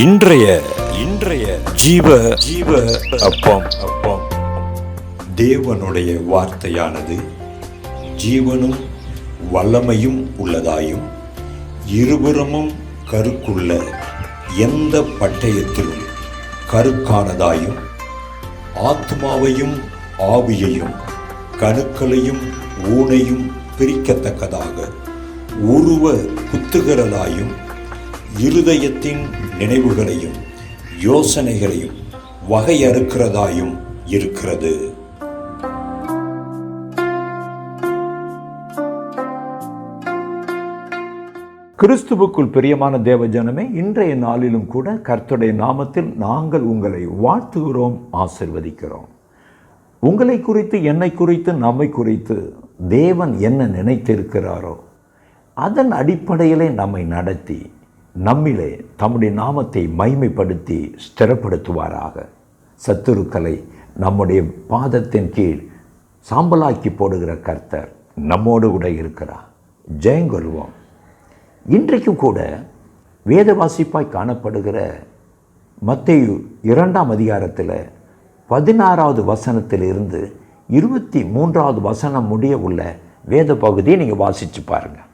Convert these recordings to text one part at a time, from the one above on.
இன்றைய இன்றைய ஜீவ ஜீவ அப்பம் அப்பம் தேவனுடைய வார்த்தையானது ஜீவனும் வல்லமையும் உள்ளதாயும் இருபுறமும் கருக்குள்ள எந்த பட்டயத்திலும் கருக்கானதாயும் ஆத்மாவையும் ஆவியையும் கணுக்களையும் ஊனையும் பிரிக்கத்தக்கதாக உருவ குத்துகிறதாயும் இருதயத்தின் நினைவுகளையும் யோசனைகளையும் வகையறுக்கிறதாயும் இருக்கிறது. கிறிஸ்துவுக்குள் பிரியமான தேவஜனமே, இன்றைய நாளிலும் கூட கர்த்தருடைய நாமத்தில் நாங்கள் உங்களை வாழ்த்துகிறோம், ஆசிர்வதிக்கிறோம். உங்களை குறித்து, என்னை குறித்து, நம்மை குறித்து தேவன் என்ன நினைத்திருக்கிறாரோ அதன் அடிப்படையிலே நம்மை நடத்தி நம்மிலே தம்முடைய நாமத்தை மகிமைப்படுத்தி ஸ்திரப்படுத்துவாராக. சத்துருக்களை நம்முடைய பாதத்தின் கீழ் சாம்பலாக்கி போடுகிற கர்த்தர் நம்மோடு கூட இருக்கிறார். ஜெயங்கொள்வோம். இன்றைக்கும் கூட வேத வாசிப்பாய் காணப்படுகிற மத்தேயு 2ஆம் அதிகாரத்தில் 16வது வசனத்திலிருந்து 23வது வசனம் முடிய உள்ள வேத பகுதியை நீங்கள் வாசித்து பாருங்கள்.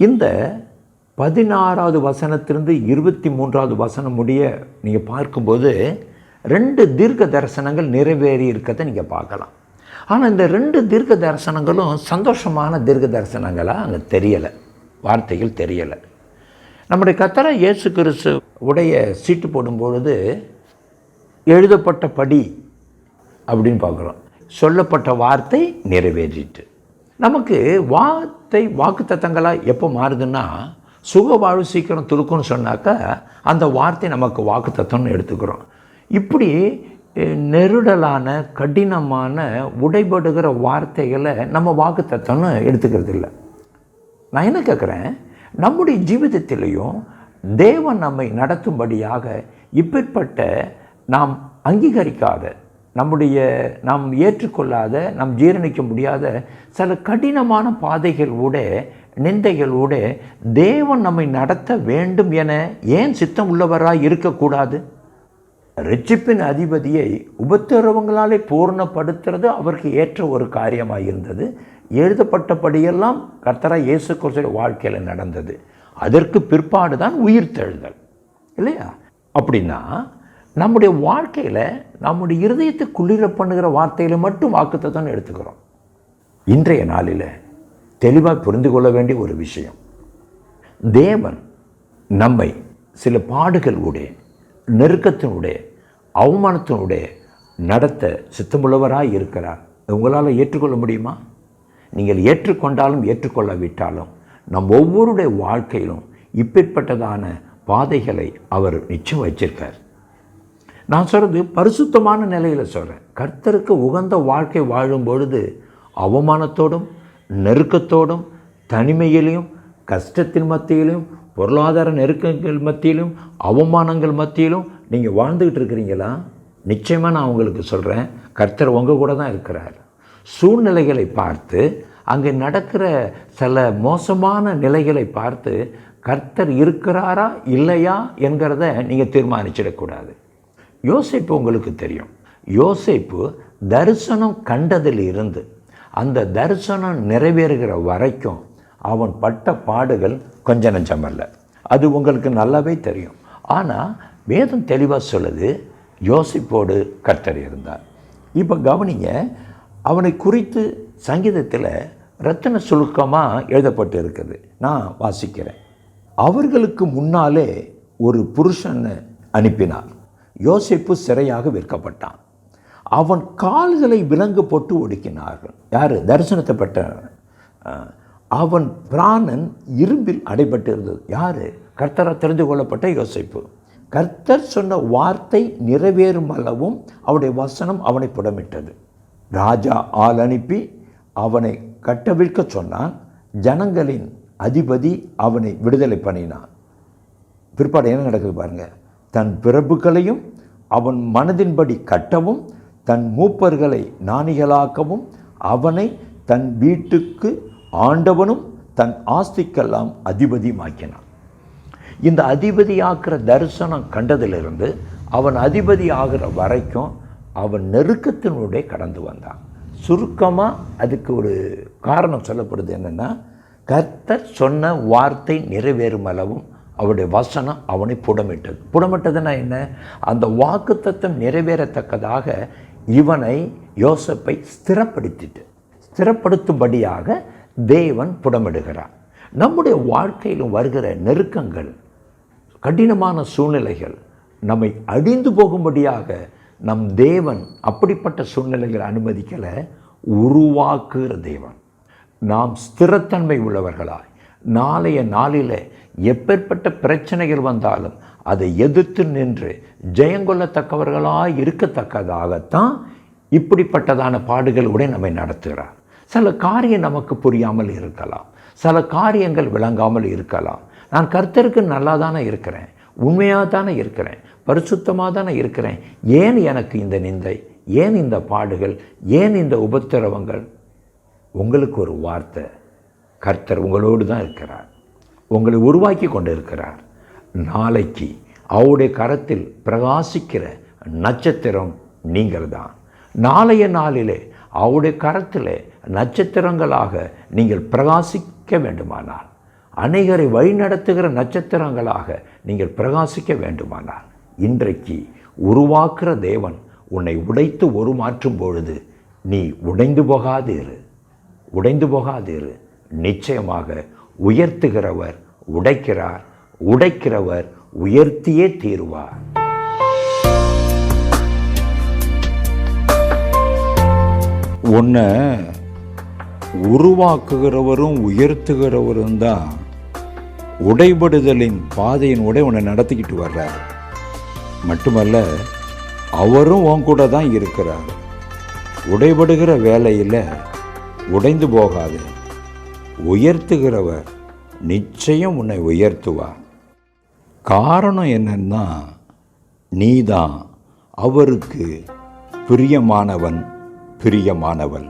இந்த 16வது வசனத்திலிருந்து 23வது வசனம் முடிய நீங்கள் பார்க்கும்போது 2 தீர்க்க தரிசனங்கள் நிறைவேறி இருக்கிறத நீங்கள் பார்க்கலாம். ஆனால் இந்த 2 தீர்க்க தரிசனங்களும் சந்தோஷமான தீர்க்க தரிசனங்களாக அங்கே தெரியலை, வார்த்தைகள் தெரியலை. நம்முடைய கர்த்தராகிய இயேசு கிறிஸ்து உடைய சீட்டு போடும்பொழுது எழுதப்பட்ட படி அப்படின்னு பார்க்குறோம். சொல்லப்பட்ட வார்த்தை நிறைவேறிட்டு. நமக்கு வாக்கு தத்தங்களாக எப்போ மாறுதுன்னா, சுக வாழ்வு சீக்கிரம் துருக்குன்னு சொன்னாக்கா அந்த வார்த்தை நமக்கு வாக்கு தத்தம்னு எடுத்துக்கிறோம். இப்படி நெருடலான கடினமான உடைபடுகிற வார்த்தைகளை நம்ம வாக்கு தத்தம்னு எடுத்துக்கிறது இல்லை. நான் என்ன கேட்குறேன், நம்முடைய ஜீவிதத்திலையும் தேவன் நம்மை நடத்தும்படியாக இப்பேற்பட்ட நாம் அங்கீகரிக்காத, நாம் ஏற்றுக்கொள்ளாத, நாம் ஜீரணிக்க முடியாத சில கடினமான பாதைகளோட, நிந்தைகளோட தேவன் நம்மை நடத்த வேண்டும் என ஏன் சித்தம் உள்ளவராய் இருக்கக்கூடாது? இரட்சிப்பின் அதிபதியை உபத்திரவங்களாலே பூர்ணப்படுத்துறது அவருக்கு ஏற்ற ஒரு காரியமாக இருந்தது. எழுதப்பட்டபடியெல்லாம் கர்த்தராகிய இயேசு கிறிஸ்துவின் வாழ்க்கையில் நடந்தது. அதற்கு பிற்பாடு தான் உயிர் தெழுதல், இல்லையா? அப்படின்னா நம்முடைய வாழ்க்கையில் நம்முடைய இருதயத்தை குளிர பண்ணுகிற வார்த்தையில் மட்டும் வாக்குத்தத்தம் எடுத்துக்கிறோம். இன்றைய நாளில் தெளிவாக புரிந்து கொள்ள வேண்டிய ஒரு விஷயம், தேவன் நம்மை சில பாடுகளுடைய, நெருக்கத்தினுடைய, அவமானத்தினுடைய நடத்த சித்தமுள்ளவராக இருக்கிறார். உங்களால் ஏற்றுக்கொள்ள முடியுமா? நீங்கள் ஏற்றுக்கொண்டாலும் ஏற்றுக்கொள்ளாவிட்டாலும் நம் ஒவ்வொருடைய வாழ்க்கையிலும் இப்பேற்பட்டதான பாதைகளை அவர் நிச்சயம் வச்சிருக்கார். நான் சொல்கிறது பரிசுத்தமான நிலையில் சொல்கிறேன். கர்த்தருக்கு உகந்த வாழ்க்கை வாழும் பொழுது அவமானத்தோடும், நெருக்கத்தோடும், தனிமையிலையும், கஷ்டத்தின் மத்தியிலும், பொருளாதார நெருக்கங்கள் மத்தியிலும், அவமானங்கள் மத்தியிலும் நீங்கள் வாழ்ந்துக்கிட்டு இருக்கிறீங்களா? நிச்சயமாக நான் உங்களுக்கு சொல்கிறேன், கர்த்தர் உங்கள் கூட தான் இருக்கிறார். சூழ்நிலைகளை பார்த்து, அங்கே நடக்கிற சில மோசமான நிலைகளை பார்த்து கர்த்தர் இருக்கிறாரா இல்லையா என்கிறத நீங்கள் தீர்மானிச்சிடக்கூடாது. யோசேப்பு உங்களுக்கு தெரியும். யோசேப்பு தரிசனம் கண்டதில் இருந்து அந்த தரிசனம் நிறைவேறுகிற வரைக்கும் அவன் பட்ட பாடுகள் கொஞ்ச நஞ்சமல்ல. அது உங்களுக்கு நல்லாவே தெரியும். ஆனால் வேதம் தெளிவாக சொல்லுது, யோசிப்போடு கர்த்தர் இருந்தார். இப்போ கவனிங்க, அவனை குறித்து சங்கீதத்தில் ரத்தின சுருக்கமாக எழுதப்பட்டு இருக்குது. நான் வாசிக்கிறேன். அவர்களுக்கு முன்னாலே ஒரு புருஷனை அனுப்பினார். யோசேப்பு சிறையாக விற்கப்பட்டான். அவன் கால்களை விலங்கு போட்டு ஒடுக்கினார்கள். யார்? தரிசனத்தை பெற்ற அவன் பிராணன் இரும்பில் அடைபட்டு இருந்தது. யார்? கர்த்தரால் தெரிந்து கொள்ளப்பட்ட யோசேப்பு. கர்த்தர் சொன்ன வார்த்தை நிறைவேறும் அளவும் அவருடைய வசனம் அவனை புடமிட்டது. ராஜா ஆள் அனுப்பி அவனை கட்டவிழ்க்க சொன்னான். ஜனங்களின் அதிபதி அவனை விடுதலை பண்ணினான். பிற்பாடு என்ன நடக்குது பாருங்க. தன் பிரபுக்களையும் அவன் மனதின்படி கட்டவும், தன் மூப்பர்களை ஞானிகளாக்கவும், அவனை தன் வீட்டுக்கு ஆண்டவனும் தன் ஆஸ்திக்கெல்லாம் அதிபதியுமாக்கினான். இந்த அதிபதியாக்குற தரிசனம் கண்டதிலிருந்து அவன் அதிபதி ஆகிற வரைக்கும் அவன் நெருக்கத்தினுடைய கடந்து வந்தான். சுருக்கமாக அதுக்கு ஒரு காரணம் சொல்லப்படுது. என்னென்னா, கர்த்தர் சொன்ன வார்த்தை நிறைவேறும் அளவும் அவருடைய வசனம் அவனை புடமிட்டது. புடமிட்டதுன்னா என்ன? அந்த வாக்குத்தத்தம் நிறைவேறத்தக்கதாக இவனை, யோசேப்பை ஸ்திரப்படுத்தும்படியாக தேவன் புடமிடுகிறார். நம்முடைய வாழ்க்கையிலும் வருகிற நெருக்கங்கள், கடினமான சூழ்நிலைகள் நம்மை அழிந்து போகும்படியாக நம் தேவன் அப்படிப்பட்ட சூழ்நிலைகளை அனுமதிக்கலை, உருவாக்குகிற தேவன். நாம் ஸ்திரத்தன்மை உள்ளவர்களாய் நாளைய நாளில் எப்பேற்பட்ட பிரச்சனைகள் வந்தாலும் அதை எதிர்த்து நின்று ஜெயங்கொள்ளத்தக்கவர்களாய் இருக்கத்தக்கதாகத்தான் இப்படிப்பட்டதான பாடுகளோடு நம்மை நடத்துகிறார். சில காரியம் நமக்கு புரியாமல் இருக்கலாம், சில காரியங்கள் விளங்காமல் இருக்கலாம். நான் கர்த்தருக்கு நல்லா தானே இருக்கிறேன், உண்மையாக தானே இருக்கிறேன், பரிசுத்தமாக தானே இருக்கிறேன், ஏன் எனக்கு இந்த நிந்தை, ஏன் இந்த பாடுகள், ஏன் இந்த உபத்திரவங்கள்? உங்களுக்கு ஒரு வார்த்தை, கர்த்தர் உங்களோடு தான் இருக்கிறார், உங்களை உருவாக்கி கொண்டு இருக்கிறார். நாளைக்கு அவருடைய கரத்தில் பிரகாசிக்கிற நட்சத்திரம் நீங்கள் தான். நாளைய நாளிலே அவருடைய கரத்தில் நட்சத்திரங்களாக நீங்கள் பிரகாசிக்க வேண்டுமானால், அநேகரை வழிநடத்துகிற நட்சத்திரங்களாக நீங்கள் பிரகாசிக்க வேண்டுமானால், இன்றைக்கு உருவாக்குற தேவன் உன்னை உடைத்து உருமாற்றும் பொழுது நீ உடைந்து போகாதீரு. நிச்சயமாக உயர்த்துகிறவர் உடைக்கிறார், உடைக்கிறவர் உயர்த்தியே தீருவார். உன்னை உருவாக்குகிறவரும் உயர்த்துகிறவரும் தான் உடைபடுதலின் பாதையின் உன்னை நடத்திக்கிட்டு வர்றார். மட்டுமல்ல, அவரும் உன் கூட தான் இருக்கிறார். உடைபடுகிற வேலையில் உடைந்து போகாது. உயர்த்துகிறவர் நிச்சயம் உன்னை உயர்த்துவார். காரணம் என்னன்னா, நீதான் அவருக்கு பிரியமானவன், பிரியமானவள்.